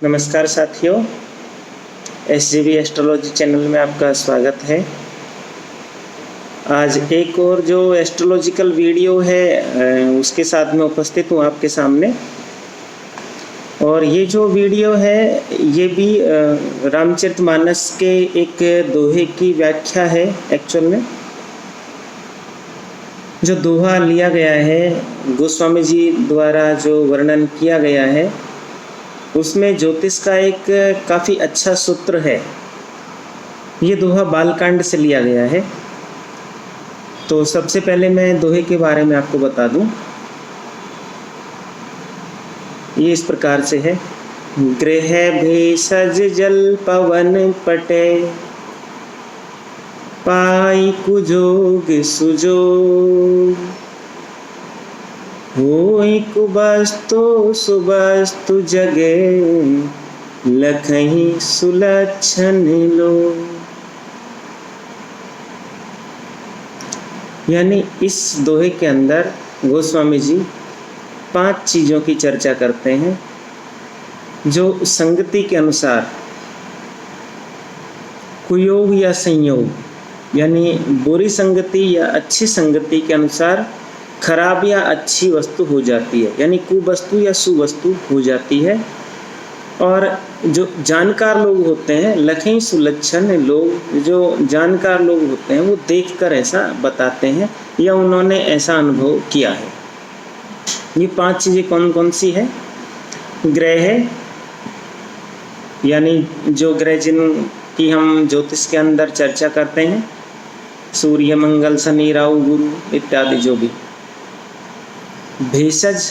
नमस्कार साथियों, SGB astrology channel में आपका स्वागत है। आज एक और जो एस्ट्रोलॉजिकल वीडियो है उसके साथ में उपस्थित हूँ आपके सामने। और ये जो वीडियो है ये भी रामचरितमानस के एक दोहे की व्याख्या है। एक्चुअल में जो दोहा लिया गया है, गोस्वामी जी द्वारा जो वर्णन किया गया है, उसमें ज्योतिष का एक काफ़ी अच्छा सूत्र है। ये दोहा बालकांड से लिया गया है। तो सबसे पहले मैं दोहे के बारे में आपको बता दूं। ये इस प्रकार से है। गृह भेषज जल पवन पटे, पाई कुजोग सुजोग, होई कुबस्तु सुबस्तु जगे, लखहि सुलक्षण लो। यानी इस दोहे के अंदर गोस्वामी जी 5 चीज़ों की चर्चा करते हैं जो संगति के अनुसार कुयोग या संयोग, यानी बुरी संगति या अच्छी संगति के अनुसार खराब या अच्छी वस्तु हो जाती है, यानी कुवस्तु या सुवस्तु हो जाती है। और जो जानकार लोग होते हैं, लखई सुलक्षण लोग, जो जानकार लोग होते हैं वो देखकर ऐसा बताते हैं या उन्होंने ऐसा अनुभव किया है। ये 5 चीज़ें कौन कौन सी है? ग्रह, यानी जो ग्रह जिनकी हम ज्योतिष के अंदर चर्चा करते हैं, सूर्य, मंगल, शनि, राहु, गुरु इत्यादि जो भी। भेषज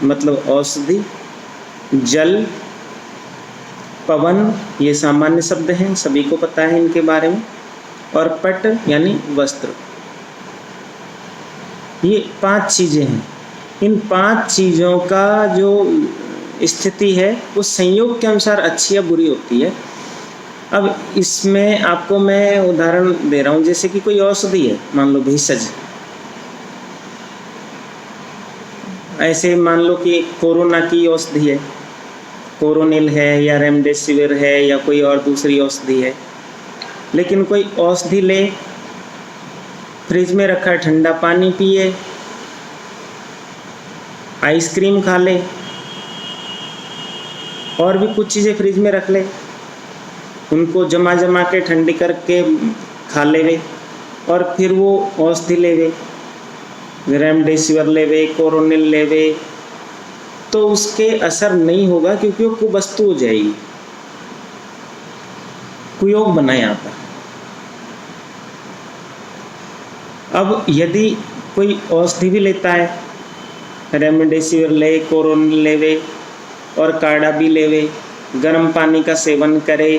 मतलब औषधि, जल, पवन ये सामान्य शब्द हैं, सभी को पता है इनके बारे में, और पट यानी वस्त्र। ये 5 चीज़ें हैं। इन 5 चीज़ों का जो स्थिति है वो संयोग के अनुसार अच्छी या बुरी होती है। अब इसमें आपको मैं उदाहरण दे रहा हूँ। जैसे कि कोई औषधि है, मान लो भेषज, ऐसे मान लो कि कोरोना की औषधि है, कोरोनिल है या रेमडेसिविर है या कोई और दूसरी औषधि है। लेकिन कोई औषधि ले, फ्रिज में रखा ठंडा पानी पिए, आइसक्रीम खा ले, और भी कुछ चीज़ें फ्रिज में रख ले, उनको जमा के ठंडी करके खा लेवे, और फिर वो औषधि लेवे, रेमडेसिविर लेवे, कोरोनिल लेवे, तो उसके असर नहीं होगा क्योंकि वो कुवस्तु हो जाएगी, कुयोग बना यहाँ पर। अब यदि कोई औषधि भी लेता है, रेमडेसिविर ले, कोरोनिल लेवे और काढ़ा भी लेवे, गर्म पानी का सेवन करे,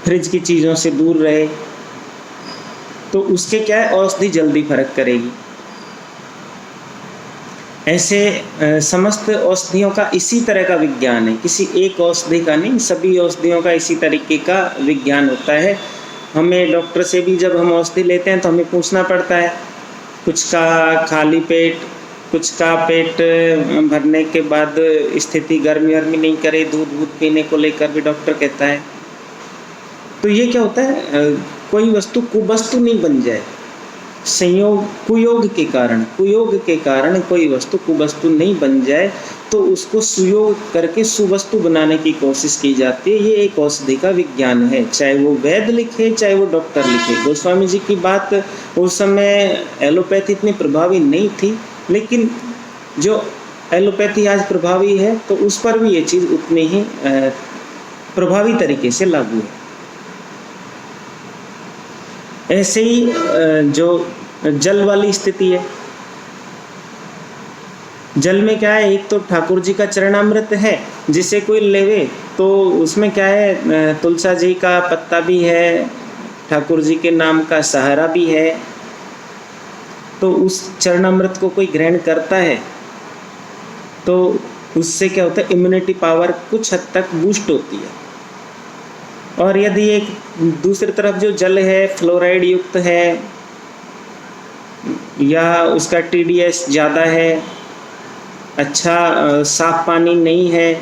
फ्रिज की चीज़ों से दूर रहे, तो उसके क्या है, औषधि जल्दी फर्क करेगी। ऐसे समस्त औषधियों का इसी तरह का विज्ञान है, किसी एक औषधि का नहीं, सभी औषधियों का इसी तरीके का विज्ञान होता है। हमें डॉक्टर से भी जब हम औषधि लेते हैं तो हमें पूछना पड़ता है, कुछ का खाली पेट, कुछ का पेट भरने के बाद स्थिति गर्मी वर्मी नहीं करे, दूध पीने को लेकर भी डॉक्टर कहता है। तो ये क्या होता है, कोई वस्तु कुवस्तु नहीं बन जाए। संयोग कुयोग के कारण कोई वस्तु कुवस्तु नहीं बन जाए, तो उसको सुयोग करके सुवस्तु बनाने की कोशिश की जाती है। ये एक औषधि का विज्ञान है, चाहे वो वैद्य लिखे चाहे वो डॉक्टर लिखे। गोस्वामी जी की बात, उस समय एलोपैथी इतनी प्रभावी नहीं थी, लेकिन जो एलोपैथी आज प्रभावी है तो उस पर भी ये चीज़ उतनी ही प्रभावी तरीके से लागू है। ऐसे ही जो जल वाली स्थिति है, जल में क्या है, एक तो ठाकुर जी का चरणामृत है, जिसे कोई लेवे तो उसमें क्या है, तुलसा जी का पत्ता भी है, ठाकुर जी के नाम का सहारा भी है। तो उस चरणामृत को कोई ग्रहण करता है तो उससे क्या होता है, इम्यूनिटी पावर कुछ हद तक बूस्ट होती है। और यदि एक दूसरी तरफ जो जल है फ्लोराइड युक्त है या उसका TDS ज़्यादा है अच्छा साफ पानी नहीं है,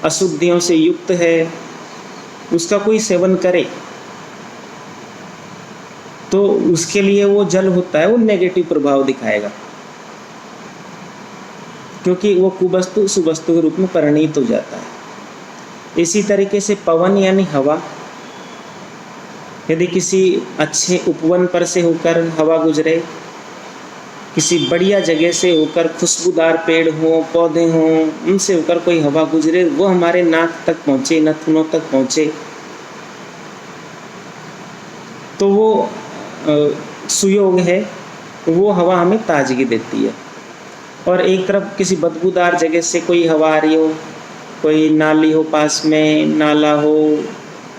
अशुद्धियों से युक्त है, उसका कोई सेवन करे तो उसके लिए वो जल होता है वो नेगेटिव प्रभाव दिखाएगा, क्योंकि वो कुवस्तु सुवस्तु के रूप में परिणित हो जाता है। इसी तरीके से पवन यानी हवा, यदि किसी अच्छे उपवन पर से होकर हवा गुजरे, किसी बढ़िया जगह से होकर खुशबूदार पेड़ हो पौधे हों उनसे होकर कोई हवा गुजरे, वो हमारे नाक तक पहुँचे, नाखूनों तक पहुँचे, तो वो सुयोग है, वो हवा हमें ताजगी देती है। और एक तरफ किसी बदबूदार जगह से कोई हवा आ रही हो, कोई नाली हो पास में, नाला हो,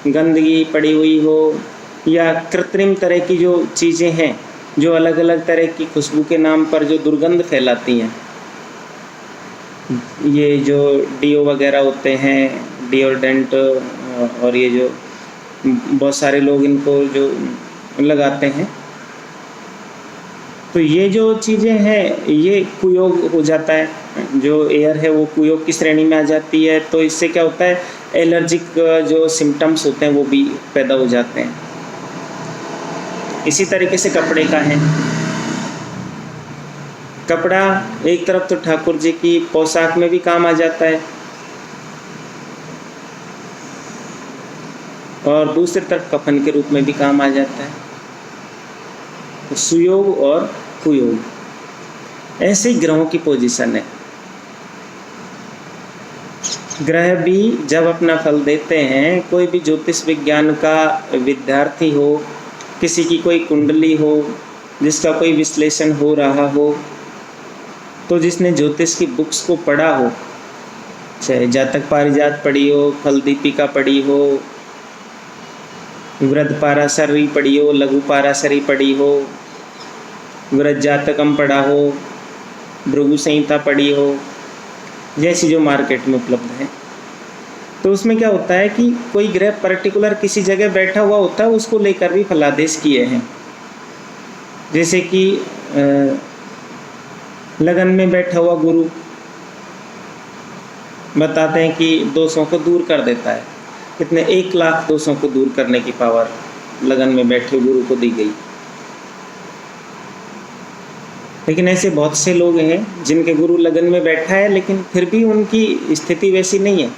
गंदगी पड़ी हुई हो, या कृत्रिम तरह की जो चीज़ें हैं जो अलग अलग तरह की खुशबू के नाम पर जो दुर्गंध फैलाती हैं, ये जो डीओ वगैरह होते हैं, डिओडेंट, और ये जो बहुत सारे लोग इनको जो लगाते हैं, तो ये जो चीज़ें हैं ये कुयोग हो जाता है। जो एयर है वो कुयोग की श्रेणी में आ जाती है। तो इससे क्या होता है, एलर्जिक जो सिम्टम्स होते हैं वो भी पैदा हो जाते हैं। इसी तरीके से कपड़े का है, कपड़ा एक तरफ तो ठाकुर जी की पोशाक में भी काम आ जाता है और दूसरी तरफ कफन के रूप में भी काम आ जाता है। तो सुयोग और कुयोग ऐसे ही ग्रहों की पोजीशन है। ग्रह भी जब अपना फल देते हैं, कोई भी ज्योतिष विज्ञान का विद्यार्थी हो, किसी की कोई कुंडली हो जिसका कोई विश्लेषण हो रहा हो, तो जिसने ज्योतिष की बुक्स को पढ़ा हो, चाहे जातक पारिजात पढ़ी हो, फल दीपिका पढ़ी हो, वृद्ध पाराशरी पढ़ी हो, लघु पाराशरी पढ़ी हो, वृद्ध जातकम पढ़ा हो, भृगु संहिता पढ़ी हो, जैसी जो मार्केट में उपलब्ध है, तो उसमें क्या होता है कि कोई ग्रह पर्टिकुलर किसी जगह बैठा हुआ होता है, उसको लेकर भी फलादेश किए हैं। जैसे कि लगन में बैठा हुआ गुरु बताते हैं कि दोषों को दूर कर देता है। कितने 1,00,000 दोषों को दूर करने की पावर लगन में बैठे गुरु को दी गई। लेकिन ऐसे बहुत से लोग हैं जिनके गुरु लगन में बैठा है, लेकिन फिर भी उनकी स्थिति वैसी नहीं है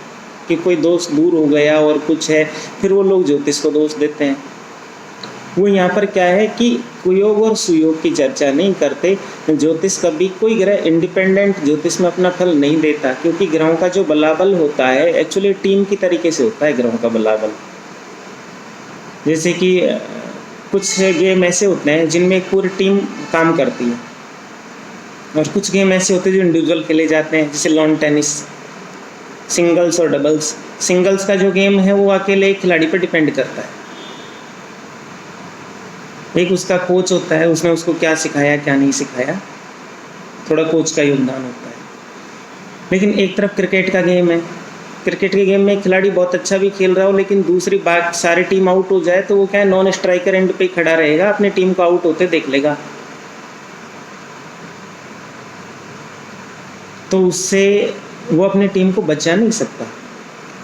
कि कोई दोष दूर हो गया और कुछ है, फिर वो लोग ज्योतिष को दोष देते हैं। वो यहाँ पर क्या है कि कुयोग और सुयोग की चर्चा नहीं करते। ज्योतिष कभी कोई ग्रह इंडिपेंडेंट ज्योतिष में अपना फल नहीं देता, क्योंकि ग्रहों का जो बलाबल होता है एक्चुअली टीम की तरीके से होता है। ग्रहों का बलाबल जैसे कि कुछ गेम ऐसे होते हैं जिनमें एक पूरी टीम काम करती है, और कुछ गेम ऐसे होते हैं जो इंडिविजुअल खेले जाते हैं, जैसे लॉन टेनिस, सिंगल्स और डबल्स। सिंगल्स का जो गेम है वो अकेले एक खिलाड़ी पर डिपेंड करता है। एक उसका कोच होता है, उसने उसको क्या सिखाया क्या नहीं सिखाया, थोड़ा कोच का योगदान होता है। लेकिन एक तरफ क्रिकेट का गेम है, क्रिकेट के गेम में एक खिलाड़ी बहुत अच्छा भी खेल रहा हो, लेकिन दूसरी बात सारी टीम आउट हो जाए तो वो क्या है, नॉन स्ट्राइकर एंड पे खड़ा रहेगा, अपनी टीम को आउट होते देख लेगा। तो उससे वो अपनी टीम को बचा नहीं सकता।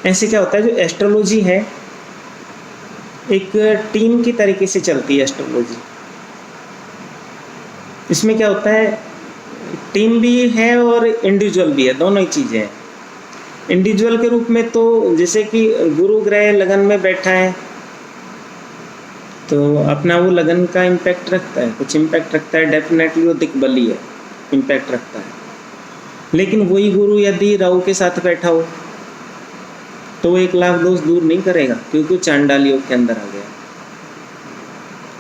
ऐसे क्या होता है, जो एस्ट्रोलॉजी है एक टीम की तरीके से चलती है एस्ट्रोलॉजी। इसमें क्या होता है, टीम भी है और इंडिविजुअल भी है, दोनों ही चीज़ें हैं। इंडिविजुअल के रूप में तो जैसे कि गुरु ग्रह लगन में बैठा है तो अपना वो लगन का इम्पैक्ट रखता है, कुछ इम्पैक्ट रखता है, डेफिनेटली वो दिग्बली है, इम्पैक्ट रखता है। लेकिन वही गुरु यदि राहु के साथ बैठा हो तो वो 1,00,000 दोष दूर नहीं करेगा, क्योंकि वो चांडाल योग के अंदर आ गया।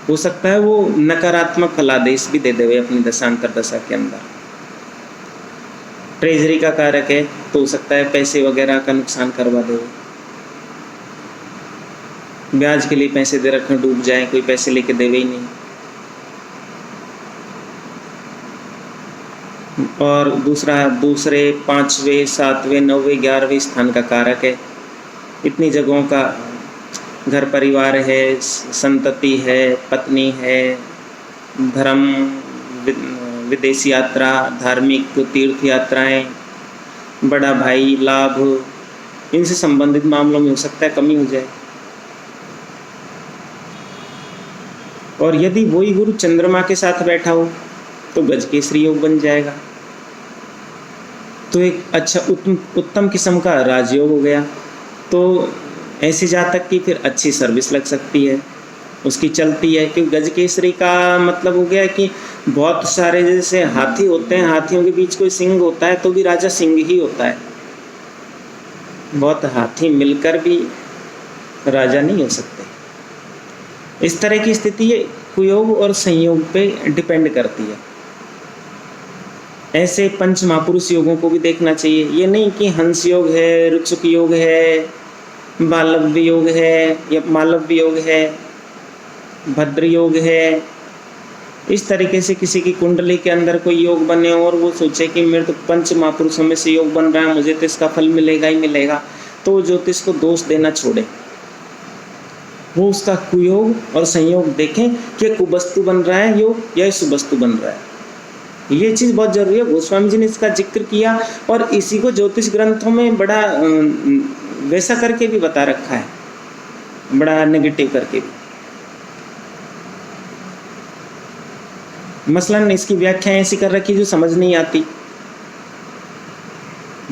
हो सकता है वो नकारात्मक फलादेश भी दे देवे अपनी दशांतर दशा के अंदर। ट्रेजरी का कारक है तो हो सकता है पैसे वगैरह का नुकसान करवा दे, ब्याज के लिए पैसे दे रखे डूब जाए, कोई पैसे लेके देवे ही नहीं। और दूसरे 5वें 7वें 9वें 11वें स्थान का कारक है। इतनी जगहों का घर परिवार है, संतति है, पत्नी है, धर्म विदेश यात्रा, धार्मिक तीर्थ यात्राएं, बड़ा भाई, लाभ, इनसे संबंधित मामलों में हो सकता है कमी हो जाए। और यदि वही गुरु चंद्रमा के साथ बैठा हो तो गजकेसरी योग बन जाएगा। तो एक अच्छा उत्तम किस्म का राजयोग हो गया। तो ऐसे जातक की फिर अच्छी सर्विस लग सकती है, उसकी चलती है। क्योंकि गजकेसरी का मतलब हो गया कि बहुत सारे जैसे हाथी होते हैं, हाथियों के बीच कोई सिंह होता है तो भी राजा सिंह ही होता है। बहुत हाथी मिलकर भी राजा नहीं हो सकते। इस तरह की स्थिति ये कुयोग और संयोग पे डिपेंड करती है। ऐसे पंच महापुरुष योगों को भी देखना चाहिए। ये नहीं कि हंस योग है, रुचुक योग है, बालव्य योग है या मालव्य योग है, भद्र योग है, इस तरीके से किसी की कुंडली के अंदर कोई योग बने और वो सोचे कि मेरे तो पंच महापुरुषों में से योग बन रहा है, मुझे तो इसका फल मिलेगा ही मिलेगा, तो ज्योतिष को दोष देना छोड़े। वो उसका कुयोग और संयोग देखें कि कुवस्तु बन रहा है योग या सुवस्तु बन रहा है। ये चीज़ बहुत जरूरी है। गोस्वामी जी ने इसका जिक्र किया और इसी को ज्योतिष ग्रंथों में बड़ा वैसा करके भी बता रखा है, बड़ा नेगेटिव करके भी। मसलन इसकी व्याख्या ऐसी कर रखी जो समझ नहीं आती,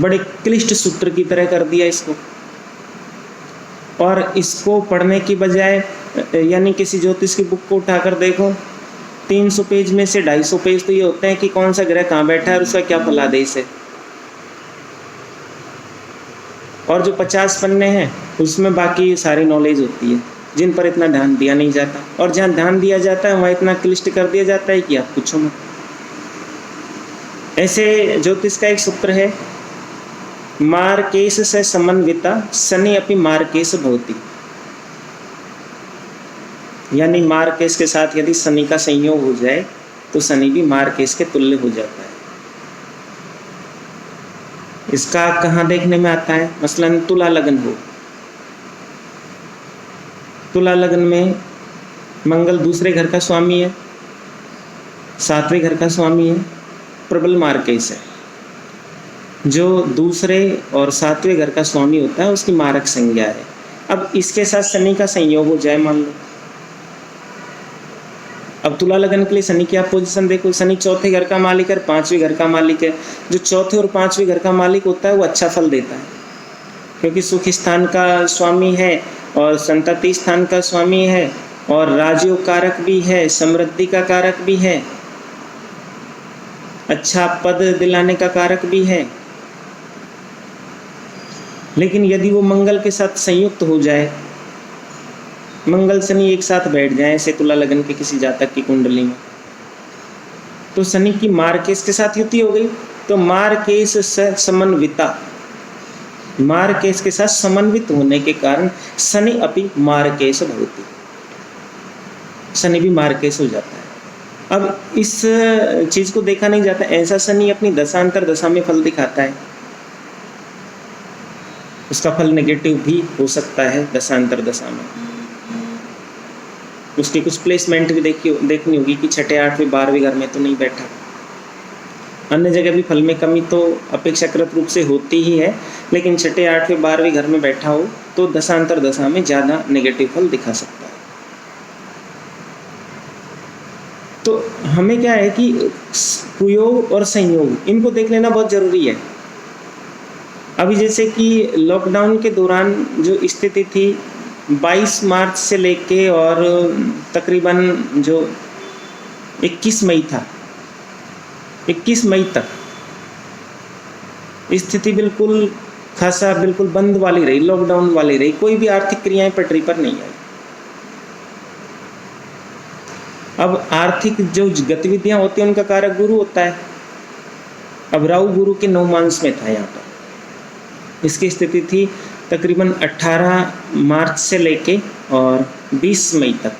बड़े क्लिष्ट सूत्र की तरह कर दिया इसको। और इसको पढ़ने की बजाय यानी किसी ज्योतिष की बुक को उठाकर देखो, 300 पेज में से 250 पेज तो ये होते हैं कि कौन सा ग्रह कहाँ बैठा है और उसका क्या फलादेश है। और जो 50 पन्ने हैं उसमें बाकी सारी नॉलेज होती है जिन पर इतना ध्यान दिया नहीं जाता। और जहाँ ध्यान दिया जाता है वहाँ इतना क्लिष्ट कर दिया जाता है कि आप पूछो मत। ऐसे ज्योतिष का एक सूत्र है, मार्केश से समन्विता शनि अपि मार्केश भवति। यानी मार्केश के साथ यदि शनि का संयोग हो जाए तो शनि भी मार्केश के तुल्य हो जाता है। इसका कहाँ देखने में आता है? मसलन तुला लगन हो, तुला लगन में मंगल दूसरे घर का स्वामी है, 7वें घर का स्वामी है, प्रबल मार्केश है। जो दूसरे और 7वें घर का स्वामी होता है उसकी मारक संज्ञा है। अब इसके साथ शनि का संयोग हो जाए मान लो, अब तुला लगन के लिए शनि की आप पोजीशन देखो, शनि 4थे घर का मालिक है, 5वें घर का मालिक है। जो 4थे और 5वें घर का मालिक होता है वो अच्छा फल देता है, क्योंकि सुख स्थान का स्वामी है और संतति स्थान का स्वामी है और राजयोग कारक भी है, समृद्धि का कारक भी है, अच्छा पद दिलाने का कारक भी है। लेकिन यदि वो मंगल के साथ संयुक्त हो जाए, मंगल शनि एक साथ बैठ जाए ऐसे तुला लगन के किसी जातक की कुंडली में, तो शनि की मार्केश के साथ युति हो गई। तो मार्केश से समन्विता, मार्केश के साथ समन्वित होने के कारण शनि अपि मार्केश भवति, शनि भी मार्केश हो जाता है। अब इस चीज को देखा नहीं जाता, ऐसा शनि अपनी दशांतर दशा में फल दिखाता है, उसका फल नेगेटिव भी हो सकता है दशांतर दशा में। उसकी कुछ प्लेसमेंट भी देखनी होगी कि 6ठे 8वें 12वें घर में तो नहीं बैठा। अन्य जगह भी फल में कमी तो अपेक्षाकृत रूप से होती ही है, लेकिन 6ठे 8वें 12वें घर में बैठा हो तो दशांतर दशा में ज़्यादा नेगेटिव फल दिखा सकता है। तो हमें क्या है कि कुयोग और संयोग इनको देख लेना बहुत ज़रूरी है। अभी जैसे कि लॉकडाउन के दौरान जो स्थिति थी 22 मार्च से लेके और तकरीबन जो 21 मई था, 21 मई तक स्थिति बिल्कुल खासा बिल्कुल बंद वाली रही, लॉकडाउन वाली रही, कोई भी आर्थिक क्रियाएं पटरी पर नहीं आई। अब आर्थिक जो गतिविधियां होती हैं उनका कारक गुरु होता है। अब राहु गुरु के 9 मांस में था यहाँ पर, इसकी स्थिति थी तकरीबन 18 मार्च से लेके और 20 मई तक।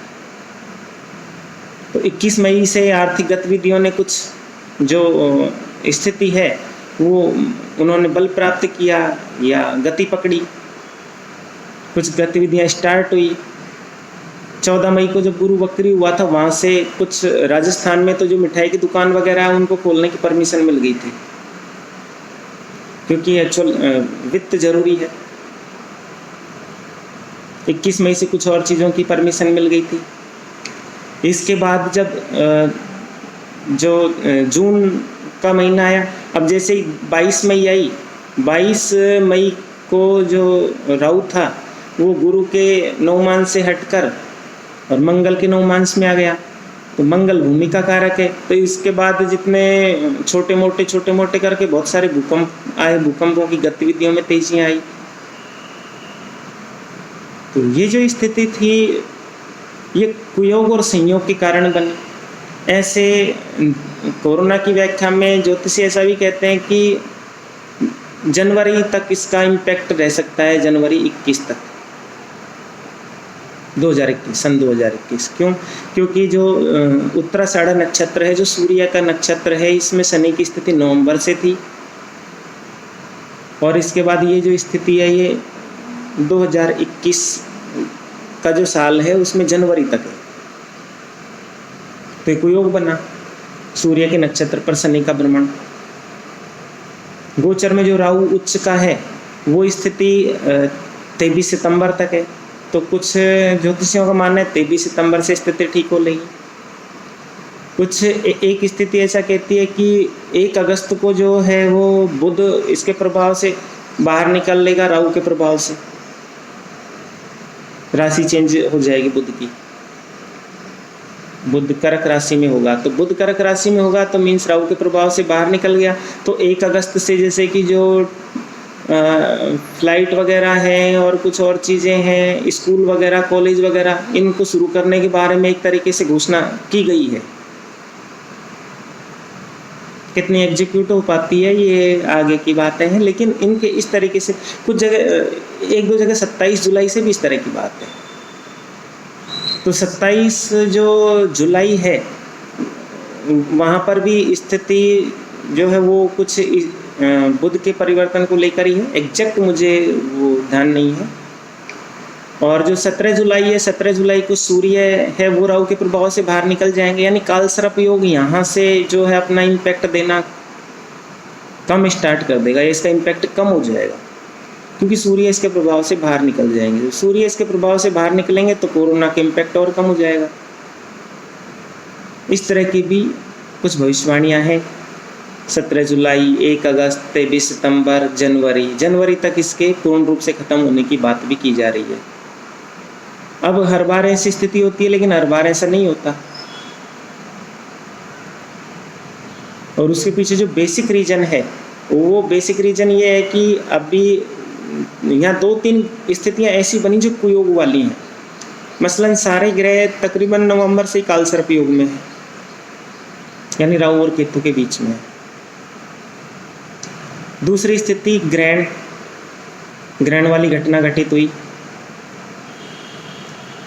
तो 21 मई से आर्थिक गतिविधियों ने कुछ जो स्थिति है वो उन्होंने बल प्राप्त किया या गति पकड़ी, कुछ गतिविधियां स्टार्ट हुई। 14 मई को जब गुरु बकरी हुआ था, वहाँ से कुछ राजस्थान में तो जो मिठाई की दुकान वगैरह है उनको खोलने की परमिशन मिल गई थी, क्योंकि एक्चुअल वित्त जरूरी है। 21 मई से कुछ और चीज़ों की परमिशन मिल गई थी। इसके बाद जब जो जून का महीना आया, अब जैसे ही 22 मई आई, 22 मई को जो राहु था वो गुरु के नवमांश से हटकर और मंगल के नवमांश में आ गया, तो मंगल भूमि का कारक है। तो इसके बाद जितने छोटे मोटे करके बहुत सारे भूकंप आए, भूकंपों की गतिविधियों में तेजियां आई। तो ये जो स्थिति थी ये कुयोग और संयोग के कारण बनी। ऐसे कोरोना की व्याख्या में ज्योतिषी ऐसा भी कहते हैं कि जनवरी तक इसका इम्पैक्ट रह सकता है, जनवरी 21 तक, 2021, सन 2021। क्यों? क्योंकि जो उत्तराषाढ़ नक्षत्र है, जो सूर्य का नक्षत्र है, इसमें शनि की स्थिति नवंबर से थी, और इसके बाद ये जो स्थिति है ये 2021 का जो साल है उसमें जनवरी तक है। तो एक योग बना, सूर्य के नक्षत्र पर शनि का भ्रमण। गोचर में जो राहु उच्च का है वो स्थिति 23 सितंबर तक है। तो कुछ ज्योतिषियों का मानना है 23 सितंबर से स्थिति ठीक हो लेगी। कुछ एक स्थिति ऐसा कहती है कि 1 अगस्त को जो है वो बुध इसके प्रभाव से बाहर निकल लेगा, राहु के प्रभाव से राशि चेंज हो जाएगी बुध की। बुध कर्क राशि में होगा, तो बुध कर्क राशि में होगा तो मीन्स राहु के प्रभाव से बाहर निकल गया। तो 1 अगस्त से जैसे कि जो फ्लाइट वगैरह है और कुछ और चीज़ें हैं, स्कूल वगैरह, कॉलेज वगैरह, इनको शुरू करने के बारे में एक तरीके से घोषणा की गई है। कितनी एग्जीक्यूट हो पाती है ये आगे की बातें हैं, लेकिन इनके इस तरीके से कुछ जगह, 1-2 जगह 27 जुलाई से भी इस तरह की बात है। तो 27 जो जुलाई है वहाँ पर भी स्थिति जो है वो कुछ बुध के परिवर्तन को लेकर ही है, एग्जैक्ट मुझे वो ध्यान नहीं है। और जो 17 जुलाई है, 17 जुलाई को सूर्य है वो राहु के प्रभाव से बाहर निकल जाएंगे, यानी कालसर्प योग यहाँ से जो है अपना इम्पैक्ट देना कम स्टार्ट कर देगा, इसका इम्पैक्ट कम हो जाएगा क्योंकि सूर्य इसके प्रभाव से बाहर निकल जाएंगे। सूर्य इसके प्रभाव से बाहर निकलेंगे तो कोरोना का इम्पैक्ट और कम हो जाएगा। इस तरह की भी कुछ भविष्यवाणियाँ हैं। 17 जुलाई, 1 अगस्त, 23 सितंबर, जनवरी तक इसके पूर्ण रूप से खत्म होने की बात भी की जा रही है। अब हर बार ऐसी स्थिति होती है, लेकिन हर बार ऐसा नहीं होता। और उसके पीछे जो बेसिक रीजन है, वो बेसिक रीजन ये है कि अभी यहाँ 2-3 स्थितियाँ ऐसी बनी जो कुयोग वाली हैं। मसलन सारे ग्रह तकरीबन नवंबर से कालसर्प योग में है, यानी राहु और केतु के बीच में है। दूसरी स्थिति ग्रहण वाली घटना घटित हुई,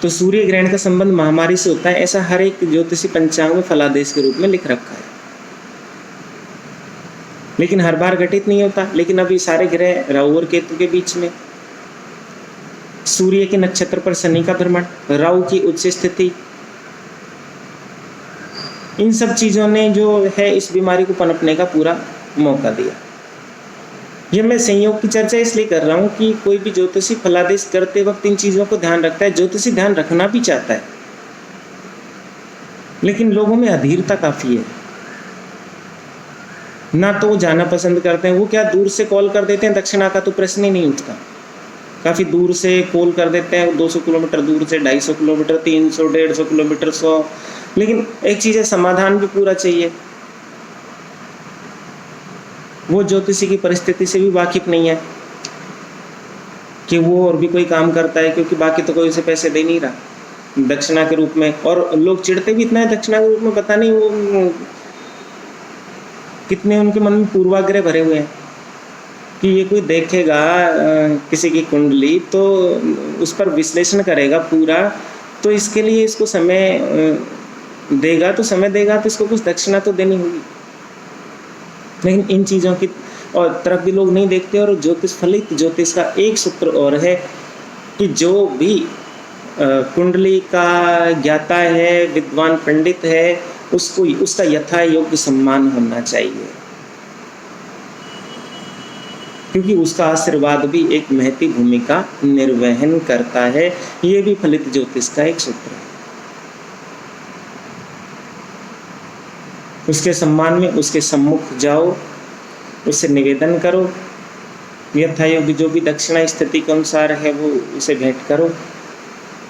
तो सूर्य ग्रहण का संबंध महामारी से होता है, ऐसा हर एक ज्योतिषी पंचांग में फलादेश के रूप में लिख रखा है, लेकिन हर बार घटित नहीं होता। लेकिन अभी सारे ग्रह राहु और केतु के बीच में, सूर्य के नक्षत्र पर शनि का भ्रमण, राहु की उच्च स्थिति, इन सब चीज़ों ने जो है इस बीमारी को पनपने का पूरा मौका दिया। ये मैं संयोग की चर्चा इसलिए कर रहा हूँ कि कोई भी ज्योतिषी फलादेश करते वक्त इन चीज़ों को ध्यान रखता है। ज्योतिषी ध्यान रखना भी चाहता है, लेकिन लोगों में अधीरता काफ़ी है, ना तो वो जाना पसंद करते हैं। वो क्या दूर से कॉल कर देते हैं, दक्षिणा का तो प्रश्न ही नहीं उठता। काफ़ी दूर से कॉल कर देते हैं, 200 किलोमीटर दूर से, 250 किलोमीटर, 300, 150 किलोमीटर, 100। लेकिन एक चीज़ है, समाधान भी पूरा चाहिए। वो ज्योतिषी की परिस्थिति से भी वाकिफ नहीं है कि वो और भी कोई काम करता है, क्योंकि बाकी तो कोई उसे पैसे दे नहीं रहा दक्षिणा के रूप में। और लोग चिढ़ते भी इतना है दक्षिणा के रूप में, पता नहीं वो कितने उनके मन में पूर्वाग्रह भरे हुए हैं कि ये कोई देखेगा किसी की कुंडली तो उस पर विश्लेषण करेगा पूरा, तो इसके लिए इसको समय देगा, तो इसको कुछ दक्षिणा तो देनी होगी। लेकिन इन चीज़ों की और तरफ भी लोग नहीं देखते। और ज्योतिष, फलित ज्योतिष का एक सूत्र और है कि जो भी कुंडली का ज्ञाता है, विद्वान पंडित है, उसको उसका यथा योग्य सम्मान होना चाहिए, क्योंकि उसका आशीर्वाद भी एक महती भूमिका निर्वहन करता है। ये भी फलित ज्योतिष का एक सूत्र है। उसके सम्मान में उसके सम्मुख जाओ, उससे निवेदन करो, यथा योग्य जो भी दक्षिणा स्थिति के अनुसार है वो उसे भेंट करो,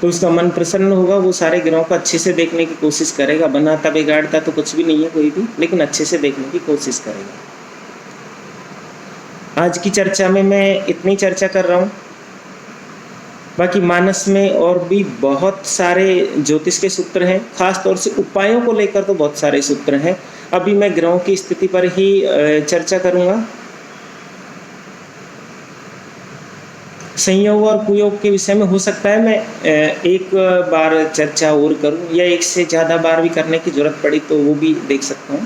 तो उसका मन प्रसन्न होगा। वो सारे ग्रहों को अच्छे से देखने की कोशिश करेगा। बनाता बिगाड़ता तो कुछ भी नहीं है कोई भी, लेकिन अच्छे से देखने की कोशिश करेगा। आज की चर्चा में मैं इतनी चर्चा कर रहा हूँ, बाकी मानस में और भी बहुत सारे ज्योतिष के सूत्र हैं, खास तौर से उपायों को लेकर तो बहुत सारे सूत्र हैं। अभी मैं ग्रहों की स्थिति पर ही चर्चा करूँगा। संयोग और कुयोग के विषय में हो सकता है मैं एक बार चर्चा और करूं, या एक से ज़्यादा बार भी करने की ज़रूरत पड़ी तो वो भी देख सकता हूं।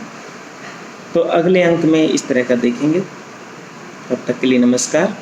तो अगले अंक में इस तरह का देखेंगे। तब तक के लिए नमस्कार।